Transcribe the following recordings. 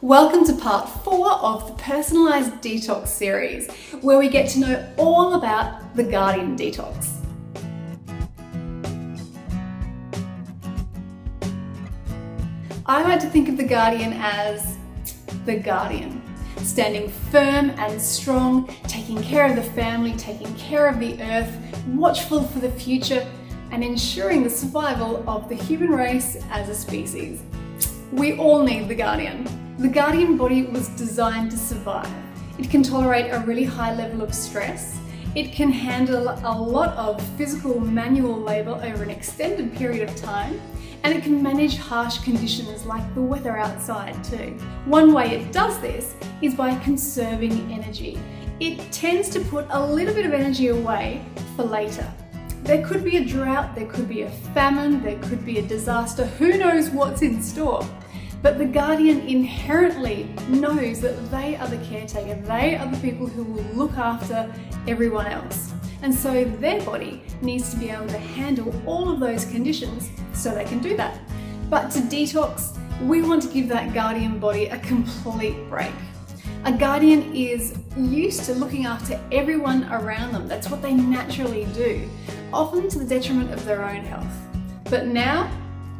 Welcome to part 4 of the Personalized Detox series, where we get to know all about the Guardian Detox. I like to think of the Guardian as the guardian, standing firm and strong, taking care of the family, taking care of the earth, watchful for the future, and ensuring the survival of the human race as a species. We all need the Guardian. The Guardian body was designed to survive. It can tolerate a really high level of stress. It can handle a lot of physical manual labor over an extended period of time, and it can manage harsh conditions like the weather outside too. One way it does this is by conserving energy. It tends to put a little bit of energy away for later. There could be a drought, there could be a famine, there could be a disaster, who knows what's in store. But the Guardian inherently knows that they are the caretaker, they are the people who will look after everyone else. And so their body needs to be able to handle all of those conditions so they can do that. But to detox, we want to give that Guardian body a complete break. A Guardian is used to looking after everyone around them. That's what they naturally do, often to the detriment of their own health. But now,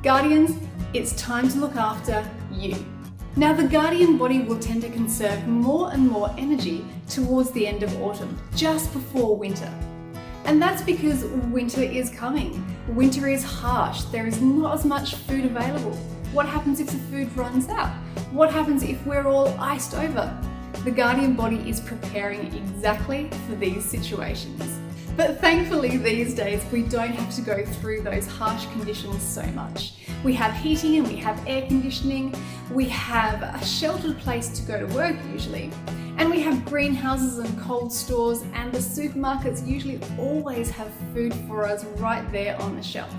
Guardians, it's time to look after you. Now, the Guardian body will tend to conserve more and more energy towards the end of autumn, just before winter. And that's because winter is coming. Winter is harsh. There is not as much food available. What happens if the food runs out? What happens if we're all iced over? The Guardian body is preparing exactly for these situations. But thankfully these days we don't have to go through those harsh conditions so much. We have heating and we have air conditioning, we have a sheltered place to go to work usually, and we have greenhouses and cold stores, and the supermarkets usually always have food for us right there on the shelf.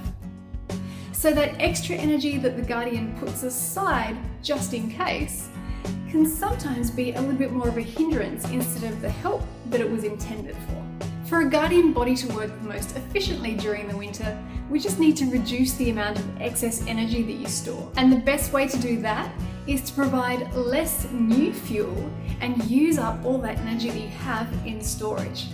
So that extra energy that the Guardian puts aside just in case can sometimes be a little bit more of a hindrance instead of the help that it was intended for. For a Guardian body to work the most efficiently during the winter, we just need to reduce the amount of excess energy that you store. And the best way to do that is to provide less new fuel and use up all that energy that you have in storage.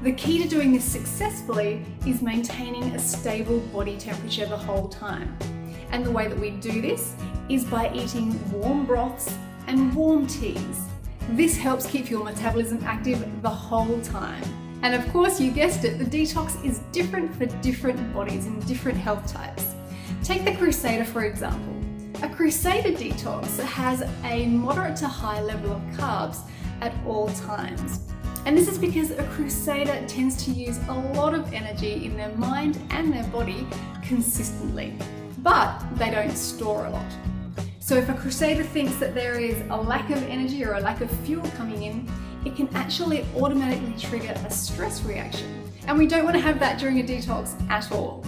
The key to doing this successfully is maintaining a stable body temperature the whole time. And the way that we do this is by eating warm broths and warm teas. This helps keep your metabolism active the whole time. And of course, you guessed it, the detox is different for different bodies and different health types. Take the Crusader for example. A Crusader detox has a moderate to high level of carbs at all times. And this is because a Crusader tends to use a lot of energy in their mind and their body consistently, but they don't store a lot. So if a Crusader thinks that there is a lack of energy or a lack of fuel coming in, it can actually automatically trigger a stress reaction. And we don't want to have that during a detox at all.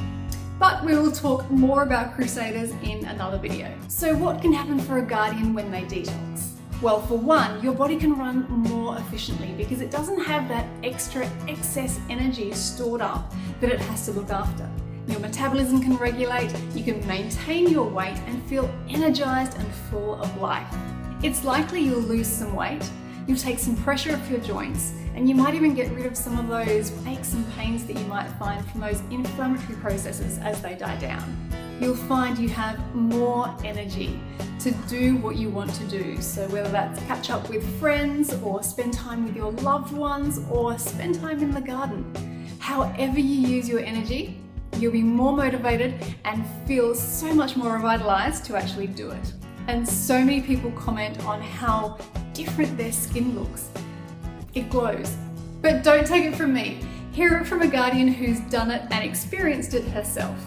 But we will talk more about Crusaders in another video. So what can happen for a Guardian when they detox? Well, for one, your body can run more efficiently because it doesn't have that extra excess energy stored up that it has to look after. Your metabolism can regulate, you can maintain your weight and feel energized and full of life. It's likely you'll lose some weight, you'll take some pressure off your joints, and you might even get rid of some of those aches and pains that you might find from those inflammatory processes as they die down. You'll find you have more energy to do what you want to do. So whether that's catch up with friends or spend time with your loved ones or spend time in the garden. However you use your energy, you'll be more motivated and feel so much more revitalized to actually do it. And so many people comment on how different their skin looks. It glows. But don't take it from me. Hear it from a Guardian who's done it and experienced it herself.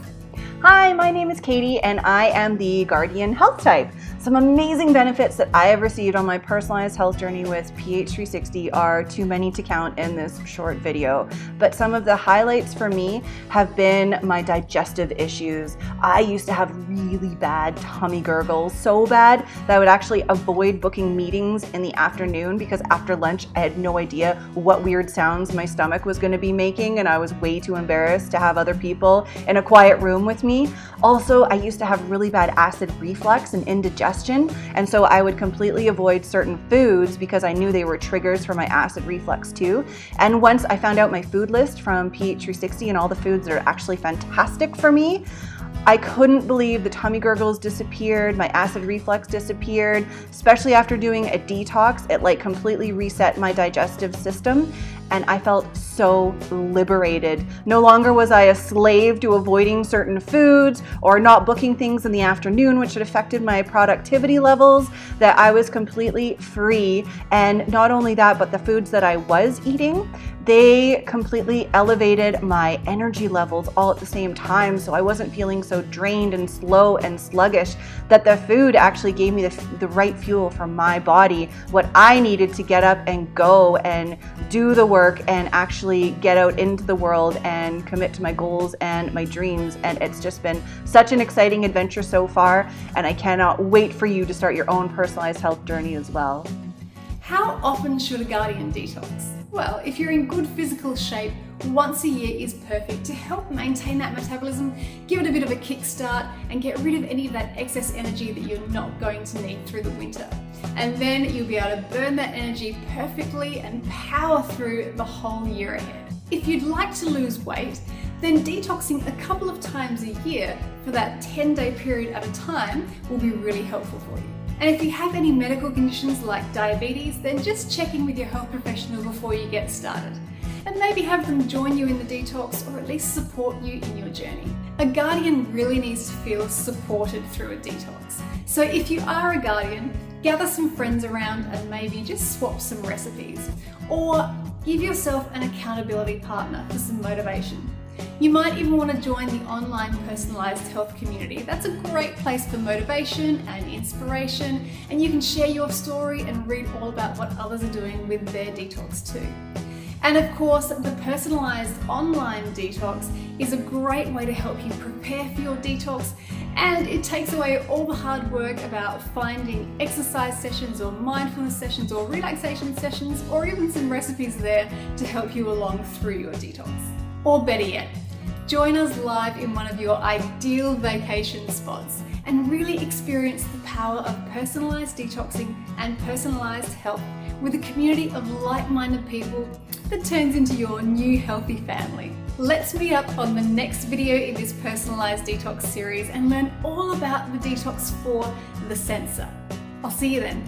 Hi, my name is Katie and I am the Guardian Health type. Some amazing benefits that I have received on my personalized health journey with PH360 are too many to count in this short video, but some of the highlights for me have been my digestive issues. I used to have really bad tummy gurgles, so bad that I would actually avoid booking meetings in the afternoon because after lunch I had no idea what weird sounds my stomach was going to be making, and I was way too embarrassed to have other people in a quiet room with me me. Also, I used to have really bad acid reflux and indigestion, and so I would completely avoid certain foods because I knew they were triggers for my acid reflux too. And once I found out my food list from pH 360 and all the foods that are actually fantastic for me, I couldn't believe the tummy gurgles disappeared, my acid reflux disappeared, especially after doing a detox. It like completely reset my digestive system, and I felt so liberated. No longer was I a slave to avoiding certain foods or not booking things in the afternoon, which had affected my productivity levels, that I was completely free. And not only that, but the foods that I was eating, they completely elevated my energy levels all at the same time. So I wasn't feeling so drained and slow and sluggish, that the food actually gave me the right fuel for my body, what I needed to get up and go and do the work and actually get out into the world and commit to my goals and my dreams. And it's just been such an exciting adventure so far, and I cannot wait for you to start your own personalized health journey as well. How often should a Guardian detox? Well, if you're in good physical shape, once a year is perfect to help maintain that metabolism, give it a bit of a kickstart, and get rid of any of that excess energy that you're not going to need through the winter. And then you'll be able to burn that energy perfectly and power through the whole year ahead. If you'd like to lose weight, then detoxing a couple of times a year for that 10-day period at a time will be really helpful for you. And if you have any medical conditions like diabetes, then just check in with your health professional before you get started. And maybe have them join you in the detox, or at least support you in your journey. A Guardian really needs to feel supported through a detox. So if you are a Guardian, gather some friends around and maybe just swap some recipes. Or give yourself an accountability partner for some motivation. You might even want to join the online personalized health community. That's a great place for motivation and inspiration, and you can share your story and read all about what others are doing with their detox too. And of course, the Personalized Online Detox is a great way to help you prepare for your detox, and it takes away all the hard work about finding exercise sessions or mindfulness sessions or relaxation sessions, or even some recipes there to help you along through your detox. Or better yet, join us live in one of your ideal vacation spots and really experience the power of personalized detoxing and personalized health with a community of like-minded people that turns into your new healthy family. Let's meet up on the next video in this personalized detox series and learn all about the detox for the sensor. I'll see you then.